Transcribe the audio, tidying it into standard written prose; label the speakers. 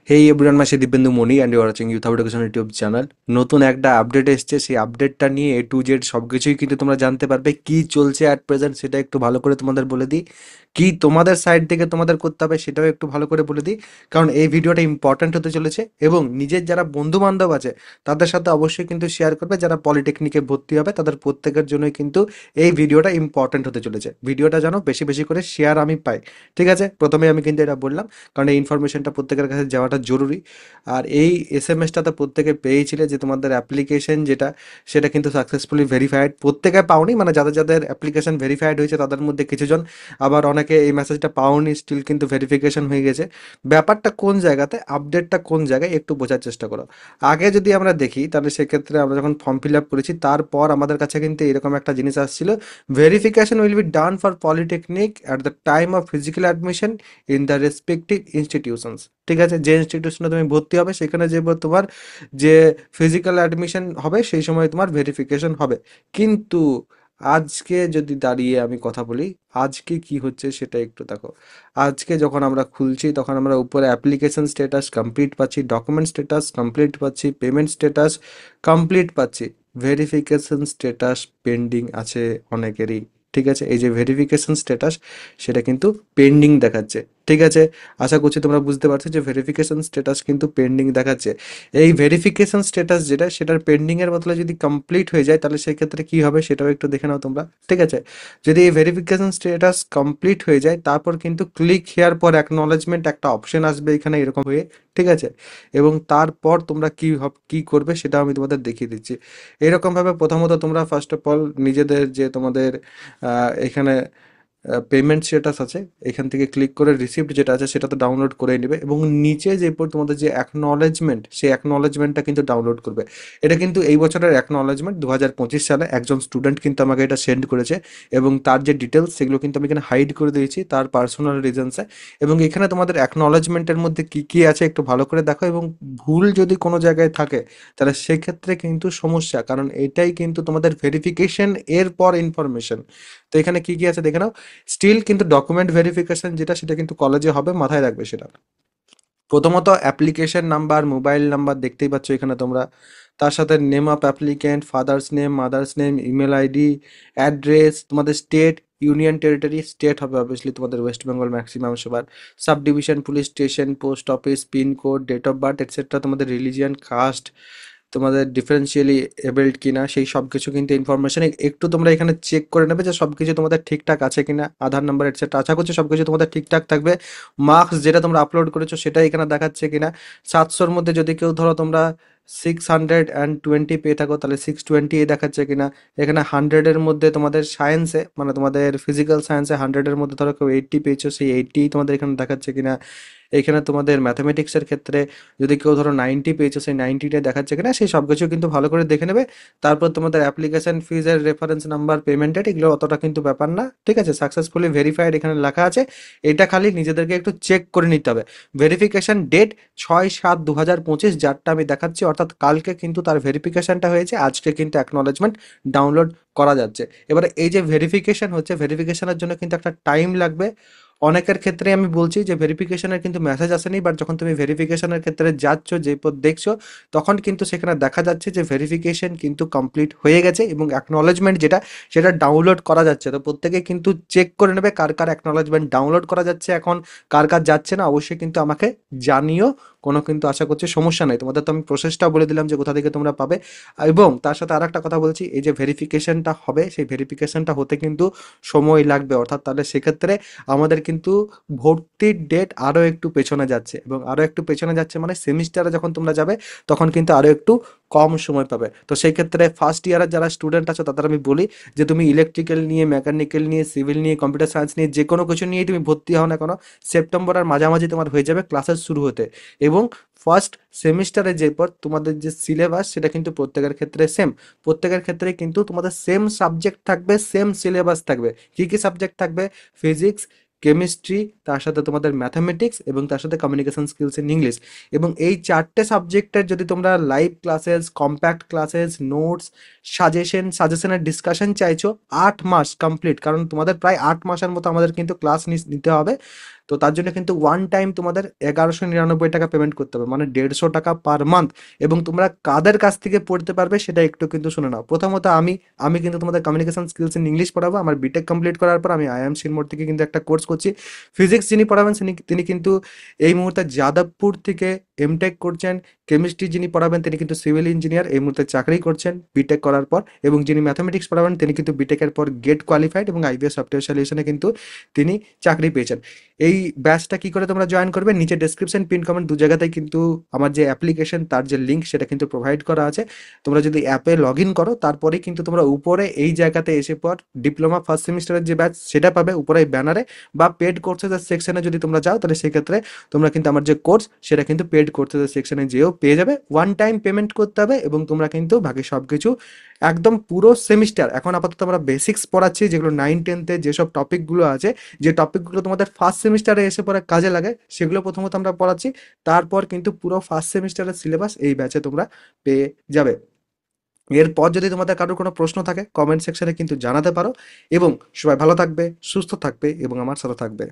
Speaker 1: Hey everyone, my Dibyendu Mani and you are watching youth education YouTube channel. নতুন একটা update এসছে, সেই আপডেটটা নিয়ে এ টু জেড সব কিছুই কিন্তু তোমরা জানতে পারবে। কি চলছে অ্যাট প্রেজেন্ট সেটা একটু ভালো করে তোমাদের বলে দিই, কি তোমাদের সাইড থেকে তোমাদের করতে হবে সেটাও একটু ভালো করে বলে দিই। কারণ এই ভিডিওটা ইম্পর্ট্যান্ট হতে চলেছে এবং নিজের যারা বন্ধু বান্ধব আছে তাদের সাথে অবশ্যই কিন্তু শেয়ার করবে। যারা পলিটেকনিকে ভর্তি হবে তাদের প্রত্যেকের জন্যই কিন্তু এই ভিডিওটা ইম্পর্ট্যান্ট হতে চলেছে। ভিডিওটা যেন বেশি বেশি করে শেয়ার আমি পাই, ঠিক আছে? প্রথমে আমি কিন্তু এটা বললাম, কারণ এই ইনফরমেশনটা প্রত্যেকের কাছে যাওয়াটা জরুরি। আর এই এসএমএসটা তো প্রত্যেকে পেয়েছিলে যে তোমাদের অ্যাপ্লিকেশন যেটা, সেটা কিন্তু সাকসেসফুলি ভেরিফাইড। প্রত্যেকে পাওনি, মানে যাদের যাদের অ্যাপ্লিকেশন ভেরিফাইড হয়েছে তাদের মধ্যে কিছুজন, আবার অনেকে এই মেসেজটা পাওনি, স্টিল কিন্তু ভেরিফিকেশন হয়ে গেছে। ব্যাপারটা কোন জায়গাতে, আপডেটটা কোন জায়গায় একটু বোঝার চেষ্টা করো। আগে যদি আমরা দেখি তাহলে সেক্ষেত্রে আমরা যখন ফর্ম ফিল আপ করেছি তারপর আমাদের কাছে কিন্তু এরকম একটা জিনিস আসছিল, verification will be done for polytechnic at the time of physical admission in the respective institutions. ঠিক আছে, যে ইনস্টিটিউশনে তুমি ভর্তি হবে সেখানে যে তোমার যে ফিজিক্যাল অ্যাডমিশন হবে সেই সময় তোমার ভেরিফিকেশন হবে। কিন্তু আজকে যদি দাঁড়িয়ে আমি কথা বলি, আজকে কি হচ্ছে সেটা একটু দেখো। আজকে যখন আমরা খুলছি তখন আমরা উপরে অ্যাপ্লিকেশন স্ট্যাটাস কমপ্লিট পাচ্ছি, ডকুমেন্ট স্ট্যাটাস কমপ্লিট পাচ্ছি, পেমেন্ট স্ট্যাটাস কমপ্লিট পাচ্ছি, ভেরিফিকেশন স্ট্যাটাস পেন্ডিং আছে অনেকেরই। ঠিক আছে, এই যে ভেরিফিকেশন স্ট্যাটাস সেটা কিন্তু পেন্ডিং দেখাচ্ছে। ঠিক আছে, আশা করছি তোমরা বুঝতে পারছো যে ভেরিফিকেশন স্ট্যাটাস কিন্তু পেন্ডিং দেখাচ্ছে। এই ভেরিফিকেশন স্ট্যাটাস যেটা, সেটার পেন্ডিং এর বদলে যদি কমপ্লিট হয়ে যায় তাহলে সেক্ষেত্রে কি হবে সেটাও একটু দেখে নাও তোমরা। ঠিক আছে, যদি এই ভেরিফিকেশন স্ট্যাটাস কমপ্লিট হয়ে যায় তারপর কিন্তু ক্লিক হেয়ার পর অ্যাকনলেজমেন্ট একটা অপশন আসবে এখানে এরকম হয়ে। ঠিক আছে, এবং তারপর তোমরা কি করবে সেটা আমি তোমাদের দেখিয়ে দিচ্ছি। এরকমভাবে প্রথমত তোমরা ফার্স্ট অফ অল নিজেদের যে তোমাদের এখানে পেমেন্ট স্ট্যাটাস আছে, এখান থেকে ক্লিক করে রিসিপ্ট যেটা আছে সেটা তো ডাউনলোড করে নেবে এবং নিচে যে পর তোমাদের যে অ্যাকনলেজমেন্ট, সেই অ্যাকনলেজমেন্টটা কিন্তু ডাউনলোড করবে। এটা কিন্তু এই বছরের অ্যাকনলেজমেন্ট 2025 সালে একজন স্টুডেন্ট কিন্তু আমাকে এটা সেন্ড করেছে এবং তার যে ডিটেলস সেগুলো কিন্তু আমি এখানে হাইড করে দিয়েছি তার পার্সোনাল রিজনসে। এবং এখানে তোমাদের অ্যাকনলেজমেন্টের মধ্যে কি কি আছে একটু ভালো করে দেখো, এবং ভুল যদি কোনো জায়গায় থাকে তাহলে সেক্ষেত্রে কিন্তু সমস্যা, কারণ এটাই কিন্তু তোমাদের ভেরিফিকেশন এর পর ইনফরমেশন। তো এখানে কি কি আছে দেখে নাও। স্টিল কিন্তু ডকুমেন্ট ভেরিফিকেশন যেটা, সেটা কিন্তু কলেজে হবে, মাথায় রাখবে সেটা। প্রথমত অ্যাপ্লিকেশন নাম্বার, মোবাইল নাম্বার দেখতেই পাচ্ছ এখানে তোমরা। তার সাথে name of applicant, father's name, mother's name, email ID, address, তোমাদের স্টেট, ইউনিয়ন টেরিটরি, স্টেট হবে অবভিয়াসলি তোমাদের ওয়েস্ট বেঙ্গল ম্যাক্সিমাম সবার, sub division, police station, post office, pincode, date of birth etcetera, তোমাদের রিলিজিয়ান, কাস্ট, তোমাদের ডিফারেন্সিয়ালি এবেলড কিনা, সেই সব কিছু কিন্তু ইনফরমেশন একটু তোমরা এখানে চেক করে নেবে যে সব কিছু তোমাদের ঠিকঠাক আছে কিনা, আধার নাম্বার এটসেট্রা। আশা করছি সব কিছু তোমাদের ঠিকঠাক থাকবে। মার্কস যেটা তোমরা আপলোড করেছো সেটা এখানে দেখাচ্ছে কিনা। 700-র মধ্যে যদি কেউ ধরো তোমরা 620 পেয়ে থাকো তাহলে 620 দেখাচ্ছে কিনা। এখানে 100-এর মধ্যে তোমাদের সায়েন্সে, মানে তোমাদের ফিজিক্যাল সায়েন্সে 100-এর মধ্যে ধরো কেউ 80 পেয়েছো, সেই 80 তোমাদের এখানে দেখাচ্ছে কিনা। এখানে তোমাদের ম্যাথামেটিক্সের ক্ষেত্রে যদি কেউ ধরো 90 পেয়েছো, সেই 90টা দেখাচ্ছে কিনা, সেই সব কিছু কিন্তু ভালো করে দেখে নেবে। তারপর তোমাদের অ্যাপ্লিকেশন ফিজের রেফারেন্স নাম্বার, পেমেন্ট ডেট, এগুলো অতটা কিন্তু ব্যাপার না। ঠিক আছে, সাকসেসফুলি ভেরিফাইড এখানে লেখা আছে। এটা খালি নিজেদেরকে একটু চেক করে নিতে হবে। ভেরিফিকেশন ডেট 6/7/2025, যারটা আমি দেখাচ্ছি, অর্থাৎ কালকে কিন্তু তার ভেরিফিকেশনটা হয়েছে, আজকে কিন্তু অ্যাকনলেজমেন্ট ডাউনলোড করা যাচ্ছে। এবারে এই যে ভেরিফিকেশন হচ্ছে, ভেরিফিকেশনের জন্য কিন্তু একটা টাইম লাগবে। অনেকের ক্ষেত্রে আমি বলছি যে ভেরিফিকেশনের কিন্তু মেসেজ আসেনি, বাট যখন তুমি ভেরিফিকেশনের ক্ষেত্রে যাচ্ছ, যে পর দেখছো, তখন কিন্তু সেখানে দেখা যাচ্ছে যে ভেরিফিকেশন কিন্তু কমপ্লিট হয়ে গেছে এবং অ্যাকনলেজমেন্ট যেটা, সেটা ডাউনলোড করা যাচ্ছে। তো প্রত্যেকে কিন্তু চেক করে নেবে কার কার অ্যাকনলেজমেন্ট ডাউনলোড করা যাচ্ছে এখন, কার কার যাচ্ছে না, অবশ্যই কিন্তু আমাকে জানিও। কোনো কিন্তু আশা করছি সমস্যা নেই। তোমাদের তো আমি প্রসেসটা বলে দিলাম যে কোথা থেকে তোমরা পাবে। এবং তার সাথে আর একটা কথা বলছি, এই যে ভেরিফিকেশনটা হবে সেই ভেরিফিকেশনটা হতে কিন্তু সময় লাগবে, অর্থাৎ তাহলে সেক্ষেত্রে আমাদের কিন্তু ভর্তির ডেট আরও একটু পেছনে যাচ্ছে, এবং আরও একটু পেছনে যাচ্ছে মানে সেমিস্টারে যখন তোমরা যাবে তখন কিন্তু আরও একটু কম সময় পাবে। তো সেই ক্ষেত্রে ফার্স্ট ইয়ারের যারা স্টুডেন্ট আছো তাদের আমি বলি যে তুমি ইলেকট্রিক্যাল নিয়ে, মেকানিক্যাল নিয়ে, সিভিল নিয়ে, কম্পিউটার সায়েন্স নিয়ে, যে কোনো কিছু নিয়েই তুমি ভর্তি হও না কেন, সেপ্টেম্বরের মাঝামাঝি তোমার হয়ে যাবে ক্লাসেস শুরু হতে। এবং ফার্স্ট সেমিস্টারে যে পর তোমাদের যে সিলেবাস সেটা কিন্তু প্রত্যেকের ক্ষেত্রে সেম। প্রত্যেকের ক্ষেত্রে কিন্তু তোমাদের সেম সাবজেক্ট থাকবে, সেম সিলেবাস থাকবে। কী কী সাবজেক্ট থাকবে? ফিজিক্স, কেমিস্ট্রি, তার সাথে তোমাদের ম্যাথামেটিক্স এবং তার সাথে কমিউনিকেশন স্কিলস ইন ইংলিশ। এবং এই চারটে সাবজেক্টের যদি তোমরা live classes, compact classes, notes, সাজেশনের ডিসকাশন চাইছো, 8 মাস কমপ্লিট, কারণ তোমাদের প্রায় 8 মাসের মতো আমাদের কিন্তু ক্লাস নিতে হবে। তো তার জন্য কিন্তু ওয়ান টাইম তোমাদের 1199 টাকা পেমেন্ট করতে হবে, মানে 150 টাকা পার মান্থ। এবং তোমরা কাদের কাছ থেকে পড়তে পারবে সেটা একটু কিন্তু শুনে নাও। প্রথমত আমি কিন্তু তোমাদের কমিউনিকেশন স্কিলস ইন ইংলিশ পড়াবো। আমার বিটেক কমপ্লিট করার পর আমি আইএম সিনমোর থেকে কিন্তু একটা কোর্স করছি। ফিজিক্স যিনি পড়াবেন তিনি কিন্তু এই মুহূর্তে যাদবপুর থেকে এমটেক করছেন। কেমিস্ট্রি যিনি পড়াবেন তিনি কিন্তু সিভিল ইঞ্জিনিয়ার, এই মুহূর্তে চাকরি করছেন বিটেক করার পর। এবং যিনি ম্যাথামেটিক্স পড়াবেন তিনি কিন্তু বিটেকের পর গেট কোয়ালিফাইড এবং আইবিএস সফটওয়্যার সলিউশনে কিন্তু তিনি চাকরি পেয়েছেন। এই ব্যাচটা কি করে তোমরা জয়েন করবে, নিচে ডেসক্রিপশন পিন কমেন্ট দু জায়গাতেই কিন্তু আমার যে অ্যাপ্লিকেশন তার যে লিঙ্ক সেটা কিন্তু প্রোভাইড করা আছে। তোমরা যদি অ্যাপে লগ ইন করো তারপরেই কিন্তু তোমরা উপরে এই জায়গাতে এসে পর ডিপ্লোমা ফার্স্ট সেমিস্টারের যে ব্যাচ সেটা পাবে উপরে এই ব্যানারে। বা পেড কোর্সেসের সেকশনে যদি তোমরা যাও তাহলে সেক্ষেত্রে তোমরা কিন্তু আমার যে কোর্স সেটা কিন্তু পেড কোর্সেসের সেকশনে যেও পেয়ে যাবে। ওয়ান টাইম পেমেন্ট করতে হবে এবং তোমরা কিন্তু বাকি সব কিছু একদম পুরো সেমিস্টার, এখন আপাতত আমরা বেসিক্স পড়াচ্ছি যেগুলো 9-10-এ যেসব টপিকগুলো আছে, যে টপিকগুলো তোমাদের ফার্স্ট সেমিস্টারে এসে পরে কাজে লাগে সেগুলো প্রথমত আমরা পড়াচ্ছি। তারপর কিন্তু পুরো ফার্স্ট সেমিস্টারের সিলেবাস এই ব্যাচে তোমরা পেয়ে যাবে। এরপর যদি তোমাদের কারোর কোনো প্রশ্ন থাকে কমেন্ট সেকশনে কিন্তু জানাতে পারো। এবং সবাই ভালো থাকবে, সুস্থ থাকবে এবং আমার সাথে থাকবে।